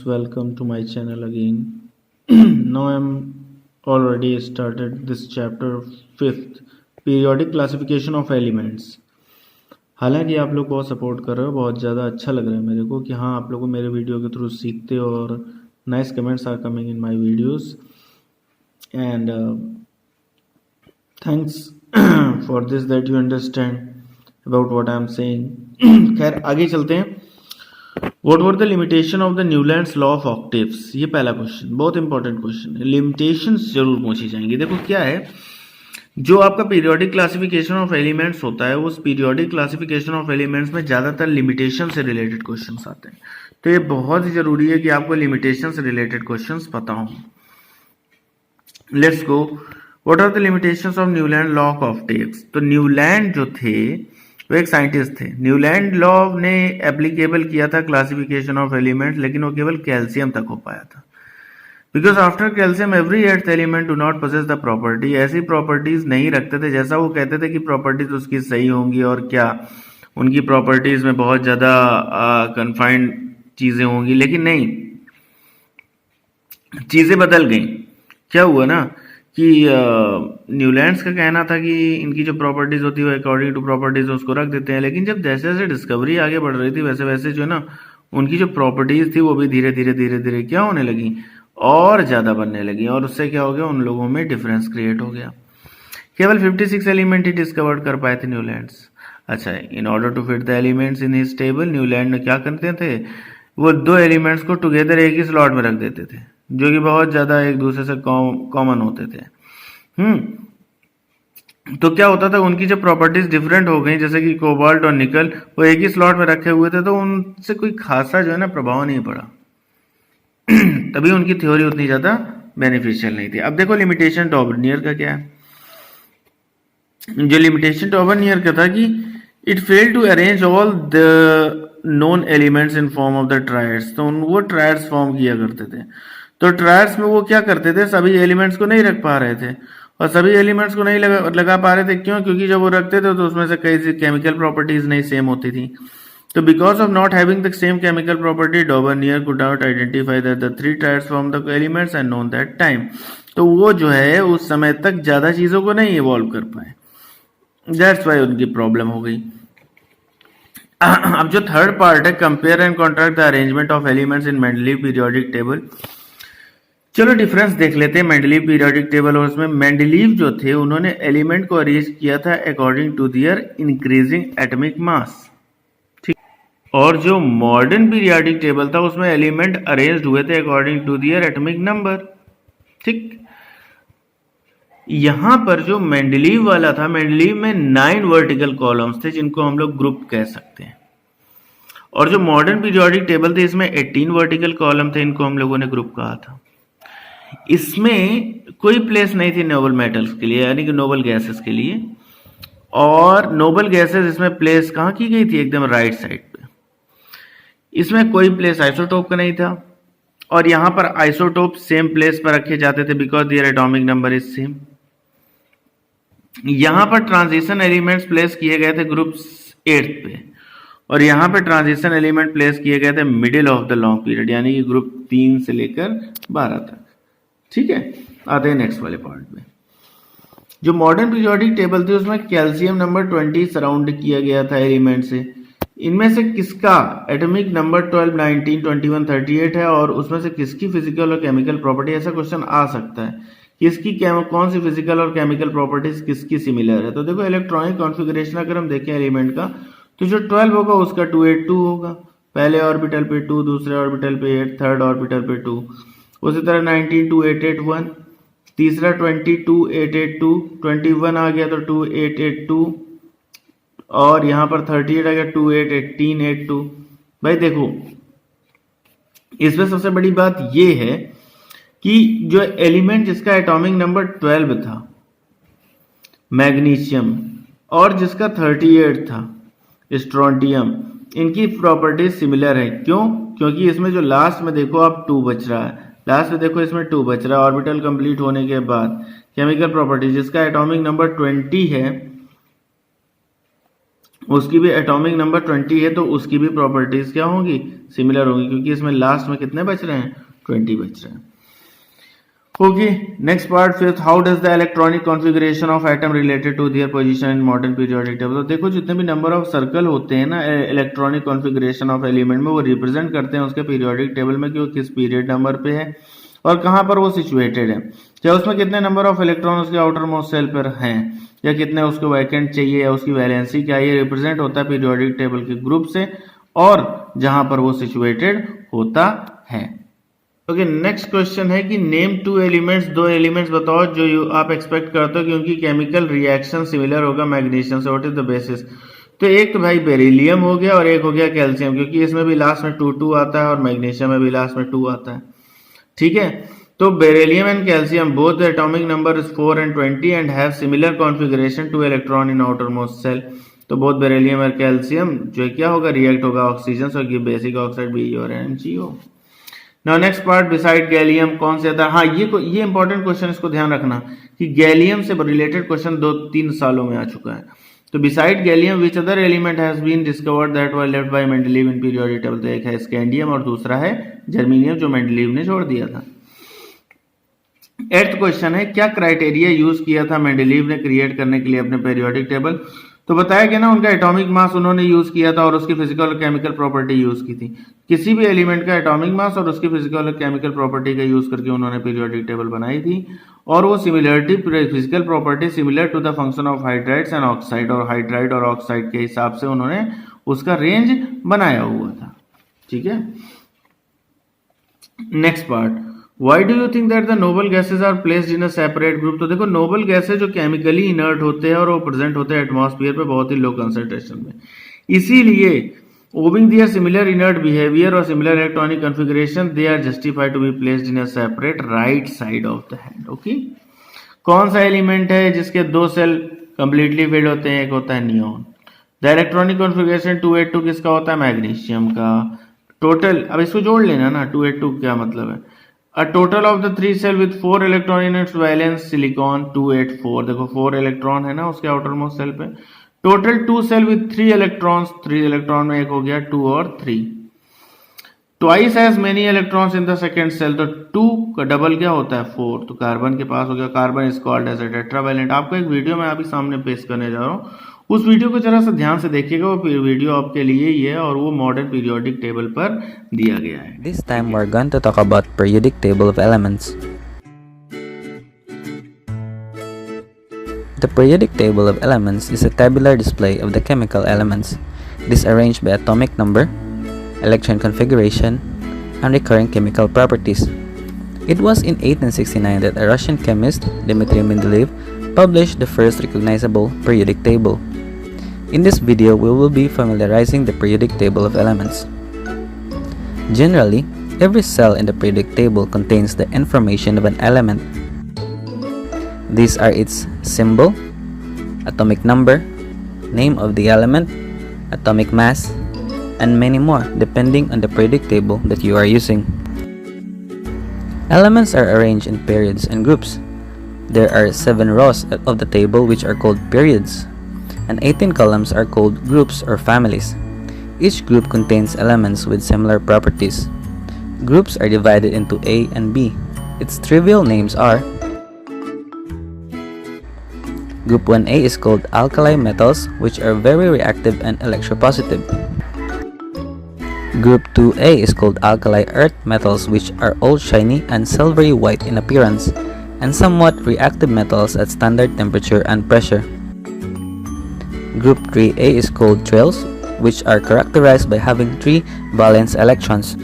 welcome to my channel again. Now I'm already started this chapter 5th periodic classification of elements. हालांकि आप लोग बहुत support कर रहे हो, बहुत ज़्यादा अच्छा लग रहा है मेरे को कि हाँ आप लोगों मेरे वीडियो के थ्रू सीखते हो और nice comments are coming in my videos and thanks for this that you understand about what I am saying. खैर आगे चलते हैं. What were the limitation of the Newland's law of octaves? ये पहला क्वेश्चन बहुत इंपॉर्टेंट क्वेश्चन है. Limitations जरूर पूछी जाएंगी. देखो क्या है, जो आपका पीरियोडिक क्लासिफिकेशन ऑफ एलिमेंट्स होता है उस पीरियोडिक क्लासिफिकेशन ऑफ एलिमेंट्स में ज्यादातर लिमिटेशन से रिलेटेड क्वेश्चंस आते हैं. तो ये बहुत ही जरूरी है कि आपको लिमिटेशन से रिलेटेड क्वेश्चंस पता हो. Let's go. What are the limitations of Newland law of octaves? तो न्यूलैंड जो थे वो एक साइंटिस्ट थे. न्यूलैंड लॉ ने एप्लीकेबल किया था क्लासिफिकेशन ऑफ एलिमेंट्स, लेकिन वो केवल कैल्शियम तक हो पाया था. Because after calcium every earth element do not possess the property. ऐसी प्रॉपर्टीज नहीं रखते थे जैसा वो कहते थे कि प्रॉपर्टीज उसकी सही होंगी, और क्या उनकी प्रॉपर्टीज में बहुत ज्यादा कन्फाइंड चीजें होंगी, लेकिन नहीं, चीजें बदल गई. क्या हुआ ना कि न्यूलैंड्स का कहना था कि इनकी जो प्रॉपर्टीज होती है अकॉर्डिंग टू प्रॉपर्टीज उसको रख देते हैं, लेकिन जब जैसे जैसे डिस्कवरी आगे बढ़ रही थी वैसे वैसे जो है ना उनकी जो प्रॉपर्टीज थी वो भी धीरे धीरे क्या होने लगी, और ज्यादा बनने लगी. और उससे क्या हो गया, उन लोगों में डिफरेंस क्रिएट हो गया. केवल 56 एलिमेंट ही डिस्कवर कर पाए थे न्यूलैंड्स. अच्छा, in order to fit the elements in his table, Newland ने क्या करते थे, वो दो एलिमेंट्स को टुगेदर एक ही स्लॉट में रख देते थे, जो कि बहुत ज्यादा एक दूसरे से कॉमन होते थे. तो क्या होता था, उनकी जो प्रॉपर्टीज डिफरेंट हो गई, जैसे कि कोबाल्ट और निकल वो एक ही स्लॉट में रखे हुए थे, तो उनसे कोई खासा जो है ना प्रभाव नहीं पड़ा. तभी उनकी थ्योरी उतनी ज्यादा बेनिफिशियल नहीं थी. अब देखो लिमिटेशन टॉबर्नियर का क्या है. जो लिमिटेशन टॉबर्नियर का था कि it fail to arrange all the known elements in form of the triads. तो वो ट्रायड्स फॉर्म किया करते थे. तो ट्रायड्स में वो क्या करते थे, सभी एलिमेंट्स को नहीं रख पा रहे थे, और सभी एलिमेंट्स को नहीं लगा पा रहे थे. क्यों? क्योंकि जब वो रखते थे तो उसमें से कई केमिकल प्रॉपर्टीज नहीं सेम होती थी. तो because of not having the same chemical property, डॉबर्नियर could not identify that the three triads from the elements and known that time. तो वो जो है उस समय तक ज्यादा चीजों को नहीं इवॉल्व कर पाए. दैट्स वाई उनकी प्रॉब्लम हो गई. अब जो थर्ड पार्ट है, compare and contract the arrangement of elements in Mendeleev periodic table. चलो डिफरेंस देख लेते हैं मेंडलीव पीरियोडिक टेबल और उसमें. मेंडलीव जो थे उन्होंने एलिमेंट को अरेंज किया था according to their increasing atomic mass. ठीक. और जो मॉडर्न पीरियोडिक टेबल था उसमें एलिमेंट अरेंज्ड हुए थे according to their atomic number. ठीक. यहां पर जो मेंडलीव वाला था, मेंडलीव में 9 वर्टिकल कॉलम्स थे जिनको हम लोग ग्रुप कह सकते हैं. और जो मॉडर्न पीरियोडिक टेबल थे इसमें 18 वर्टिकल कॉलम थे, इनको हम लोगों ने ग्रुप कहा था. इसमें कोई प्लेस नहीं थी नोबल मेटल्स के लिए, यानी कि नोबल गैसेस के लिए. और नोबल गैसेस इसमें प्लेस कहां की गई थी, एकदम राइट साइड पे. इसमें कोई प्लेस आइसोटोप का नहीं था, और यहां पर आइसोटोप सेम प्लेस पर रखे जाते थे because there atomic number is same. यहां पर ट्रांजिशन एलिमेंट्स प्लेस किए गए थे ग्रुप 8 पे, और यहां पे ट्रांजिशन एलिमेंट प्लेस किए गए थे middle of the long period, यानी कि ग्रुप 3 से लेकर 12 तक. ठीक है, आते हैं नेक्स्ट वाले पार्ट में. जो मॉडर्न पीरियोडिक टेबल थी उसमें कैल्शियम नंबर 20 सराउंड किया गया था एलिमेंट से. इनमें से किसका एटॉमिक नंबर 12, 19, 21, 38 है, और उसमें से किसकी फिजिकल और केमिकल प्रॉपर्टी, ऐसा क्वेश्चन आ सकता है, किसकी कौन सी फिजिकल और केमिकल प्रॉपर्टीज किसकी सिमिलर है. तो देखो इलेक्ट्रॉनिक कॉन्फ़िगरेशन अगर हम देखें एलिमेंट का, तो जो 12 होगा उसका 282 होगा, पहले ऑर्बिटल पे 2, दूसरे ऑर्बिटल पे 8, थर्ड ऑर्बिटल पे 2. उसी तरह 19 2881, तीसरा 22882, 21 आ गया तो 2882, और यहां पर 38 आ गया 281882. भाई देखो इसमें सबसे बड़ी बात ये है कि जो एलिमेंट जिसका एटॉमिक नंबर 12 था मैग्नीशियम, और जिसका 38 था स्ट्रोंटियम, इनकी प्रॉपर्टीज सिमिलर है. क्यों? क्योंकि इसमें जो लास्ट में देखो आप 2 बच रहा है, लास्ट में देखो इसमें 2 बच रहा है ऑर्बिटल कंप्लीट होने के बाद. केमिकल प्रॉपर्टी जिसका एटॉमिक नंबर 20 है उसकी भी एटॉमिक नंबर 20 है, तो उसकी भी प्रॉपर्टीज क्या होंगी, सिमिलर होंगी, क्योंकि इसमें लास्ट में कितने बच रहे हैं, 20 बच रहे हैं। Okay, next part, fifth, how does the electronic configuration of atom related to their position in modern periodic table. तो देखो जितने भी नंबर ऑफ सर्कल होते हैं ना इलेक्ट्रॉनिक कॉन्फ़िगरेशन ऑफ एलिमेंट में, वो रिप्रेजेंट करते हैं उसके पीरियोडिक टेबल में कि वो किस पीरियड नंबर पे है और कहाँ पर वो सिचुएटेड है, क्या उसमें कितने नंबर ऑफ इलेक्ट्रॉन उसके आउटर मोस्ट सेल पर हैं, या कितने उसको वैकेंट चाहिए, या उसकी वैलेंसी क्या है। ये रिप्रेजेंट होता है पीरियोडिक टेबल के ग्रुप से और जहां पर वो सिचुएटेड होता है। ओके, नेक्स्ट क्वेश्चन है कि नेम टू एलिमेंट्स, दो एलिमेंट्स बताओ जो आप एक्सपेक्ट करते हो कि उनकी केमिकल रिएक्शन सिमिलर होगा मैग्नीशियम से। What is the basis. तो एक तो भाई बेरिलियम हो गया और एक हो गया कैल्शियम, क्योंकि इसमें भी लास्ट में 2 आता है और मैग्नीशियम में भी लास्ट में 2 आता है। ठीक है, तो beryllium and calcium both atomic number is 4 and 20 and have similar configuration two electron in outer most shell. तो बोथ बेरिलियम और कैल्शियम जो क्या होगा, रिएक्ट होगा ऑक्सीजन से, गिव बेसिक ऑक्साइड बी और NGO। Now next part, beside gallium कौन से था। हाँ, ये इंपॉर्टेंट क्वेश्चन, इसको ध्यान रखना कि गैलियम से रिलेटेड क्वेश्चन 2-3 सालों में आ चुका है। तो beside gallium which other element has been discovered that was left by Mendeleev in periodic table. तो एक है स्कैंडियम और दूसरा है जर्मेनियम जो मेंडलीव ने छोड़ दिया था। 8th क्वेश्चन है, क्या क्राइटेरिया यूज किया था मेंडलीव ने क्रिएट करने के लिए अपने पीरियोडिक टेबल। तो बताया गया ना, उनका एटॉमिक मास उन्होंने यूज किया था और उसकी फिजिकल और केमिकल प्रॉपर्टी यूज की थी। किसी भी एलिमेंट का एटॉमिक मास और उसकी फिजिकल और केमिकल प्रॉपर्टी का यूज करके उन्होंने पीरियोडिक टेबल बनाई थी, और वो similarity physical property similar to the function of hydrides and oxide, और हाइड्राइड और ऑक्साइड के हिसाब से उन्होंने उसका रेंज बनाया हुआ था। ठीक है, next part, Why do you think that the noble gases are placed in a separate group। तो देखो नोबल गैसेज जो केमिकली इनर्ट होते हैं और वो प्रेजेंट होते हैं एटमॉस्फेयर पे बहुत ही लो कंसंट्रेशन में, इसीलिए owing their similar inert behaviour और similar electronic configuration they are justified to be placed in a separate right side of the hand. Okay, कौन सा एलिमेंट है जिसके 2 सेल कंप्लीटली फिल्ड होते हैं, एक होता है नियोन। द इलेक्ट्रॉनिक कॉन्फ़िगरेशन 282 किसका होता है, मैग्नीशियम का। टोटल, अब इसको जोड़ लेना ना, 282 क्या मतलब है, A total of the 3 cell with 4 electron in its valence silicon 284। देखो 4 इलेक्ट्रॉन है ना उसके आउटर मोस्ट सेल पे। Total 2 shell with 3 electrons, 3 electron में एक हो गया 2 और 3। Twice as many electrons in the second shell, तो 2 का डबल क्या होता है 4, तो कार्बन के पास हो गया, carbon is called as a tetravalent. आपको एक वीडियो मैं अभी सामने पेश करने जा रहा हूँ, उस वीडियो को जरा सा ध्यान से देखिएगा, वो वीडियो आपके लिए ही है और वो मॉडर्न पीरियोडिक टेबल पर दिया गया है। This time we're going to talk about periodic table of elements. The periodic table of elements is a tabular display of the chemical elements, disarranged by atomic number, electron configuration, and recurring chemical properties. It was in 1869 that a Russian chemist, Dmitry Mendeleev, published the first recognizable periodic table. In this video, we will be familiarizing the periodic table of elements. Generally, every cell in the periodic table contains the information of an element. These are its symbol, atomic number, name of the element, atomic mass, and many more depending on the periodic table that you are using. Elements are arranged in periods and groups. There are 7 rows of the table which are called periods, and 18 columns are called groups or families. Each group contains elements with similar properties. Groups are divided into A and B. Its trivial names are: Group 1A is called alkali metals, which are very reactive and electropositive. Group 2A is called alkali earth metals, which are all shiny and silvery white in appearance, and somewhat reactive metals at standard temperature and pressure. Group 3A is called trails, which are characterized by having 3 valence electrons.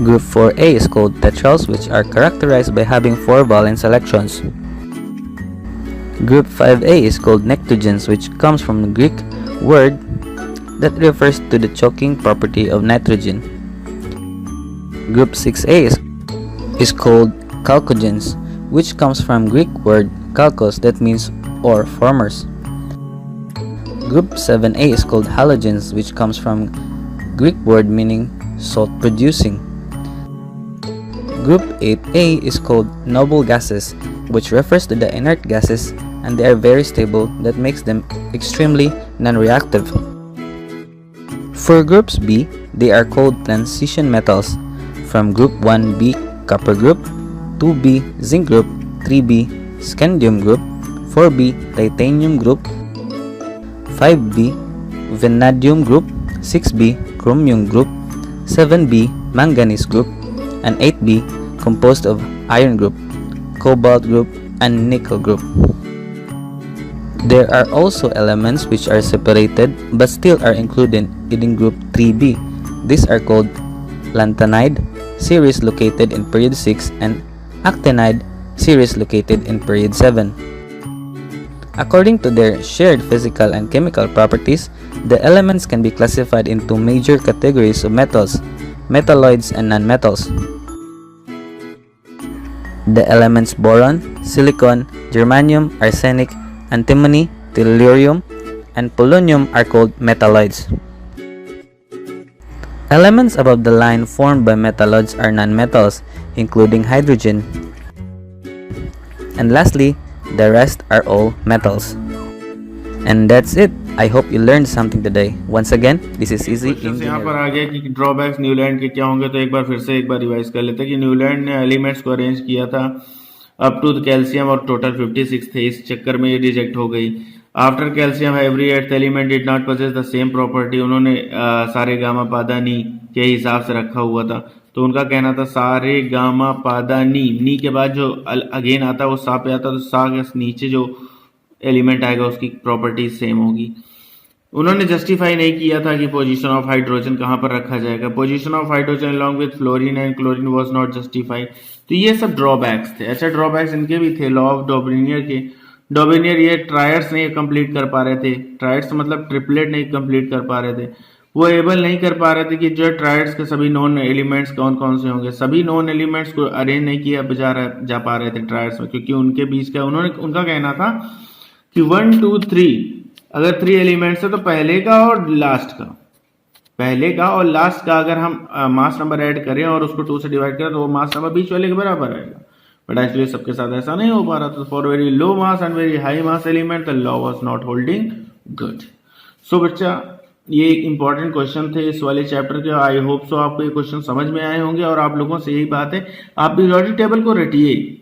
Group 4A is called tetrals, which are characterized by having 4 valence electrons. Group 5A is called nectogens, which comes from the Greek word that refers to the choking property of nitrogen. Group 6A is called chalcogens, which comes from Greek word chalkos that means ore formers. Group 7A is called halogens, which comes from Greek word meaning salt producing. Group 8A is called noble gases, which refers to the inert gases, and they are very stable, that makes them extremely non-reactive. For groups B, they are called transition metals from group 1B copper group, 2B zinc group, 3B scandium group, 4B titanium group, 5B vanadium group, 6B chromium group, 7B manganese group, and 8B composed of iron group, cobalt group, and nickel group. There are also elements which are separated but still are included in group 3B. These are called lanthanide, series located in period 6, and actinide, series located in period 7. According to their shared physical and chemical properties, the elements can be classified into major categories of metals, metalloids, and nonmetals. The elements boron, silicon, germanium, arsenic, antimony, tellurium, and polonium are called metalloids. Elements above the line formed by metalloids are nonmetals, including hydrogen. And lastly, the rest are all metals. And that's it. I hope you learned something today. Once again, this is Easy question यहाँ Engineering. पर आ गया कि drawbacks Newland के क्या होंगे, तो एक बार फिर से एक बार रिवाइज कर लेते हैं कि न्यूलैंड ने एलिमेंट्स को अरेंज किया था अप टू द कैल्शियम और टोटल 56 थे, इस चक्कर में ये रिजेक्ट हो गई. After calcium every earth element did not possess the same property. उन्होंने सारे गामा पादा नी के हिसाब से रखा हुआ था, तो उनका कहना था सारे गामा पादा नी के बाद जो अगेन आता है वो सा पे आता है, तो सा के नीचे जो एलिमेंट आएगा उसकी प्रॉपर्टी सेम होगी. उन्होंने जस्टिफाई नहीं किया था कि पोजीशन ऑफ हाइड्रोजन कहाँ पर रखा जाएगा. Position of hydrogen along with fluorine and chlorine was not justified. तो ये सब ड्रॉबैक्स थे. अच्छा, ड्रॉबैक्स इनके भी थे. लॉ ऑफ डॉबरिनियर के, डॉबरिनियर ये ट्रायड्स नहीं कंप्लीट कर पा रहे थे. ट्रायड्स मतलब ट्रिपलेट नहीं कंप्लीट कर पा रहे थे. वो एबल नहीं कर पा रहे थे कि जो ट्रायड्स के सभी नॉन एलिमेंट्स कौन कौन से होंगे. सभी नॉन एलिमेंट्स को अरेंज नहीं किया जा पा रहे थे ट्रायड्स में, क्योंकि उनके बीच का उनका कहना था कि 1 2 3 अगर 3 एलिमेंट्स है तो पहले का और लास्ट का अगर हम मास नंबर ऐड करें और उसको 2 से डिवाइड करें तो वो मास नंबर बीच वाले के बराबर आएगा. बट एक्चुअली सबके साथ ऐसा नहीं हो पा रहा था. For very low mass and very high mass element the law was not holding good. So बच्चा, ये एक इंपॉर्टेंट क्वेश्चन थे इस वाले चैप्टर के. आई होप सो आपको ये क्वेश्चन समझ में आए होंगे. और आप लोगों से यही बात है, आप पीरियोडिक टेबल को रटिए,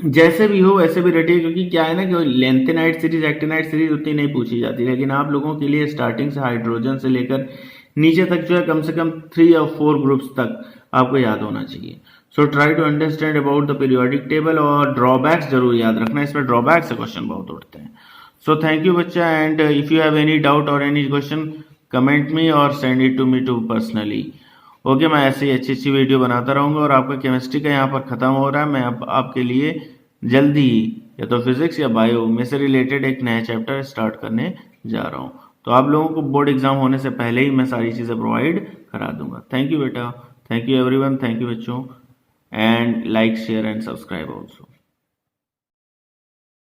जैसे भी हो वैसे भी रटिए, क्योंकि क्या है ना कि लेंथेनाइट सीरीज एक्टिनाइट सीरीज उतनी नहीं पूछी जाती, लेकिन आप लोगों के लिए स्टार्टिंग से हाइड्रोजन से लेकर नीचे तक जो है कम से कम 3 या 4 ग्रुप्स तक आपको याद होना चाहिए. So try to understand about the periodic table. और ड्रॉबैक्स जरूर याद रखना, इसमें ड्रॉबैक्स से क्वेश्चन बहुत उठते हैं. सो थैंक यू बच्चा. And if you have any doubt or any question, comment me or send it to me to personally. Okay, मैं ऐसे ही अच्छी वीडियो बनाता रहूंगा. और आपका केमिस्ट्री का यहाँ पर खत्म हो रहा है. मैं अब आपके लिए जल्दी ही या तो फिजिक्स या बायो में से रिलेटेड एक नया चैप्टर स्टार्ट करने जा रहा हूँ. तो आप लोगों को बोर्ड एग्जाम होने से पहले ही मैं सारी चीज़ें प्रोवाइड करा दूंगा. थैंक यू बेटा. Thank you everyone. Thank you बच्चों. And like, share and subscribe also.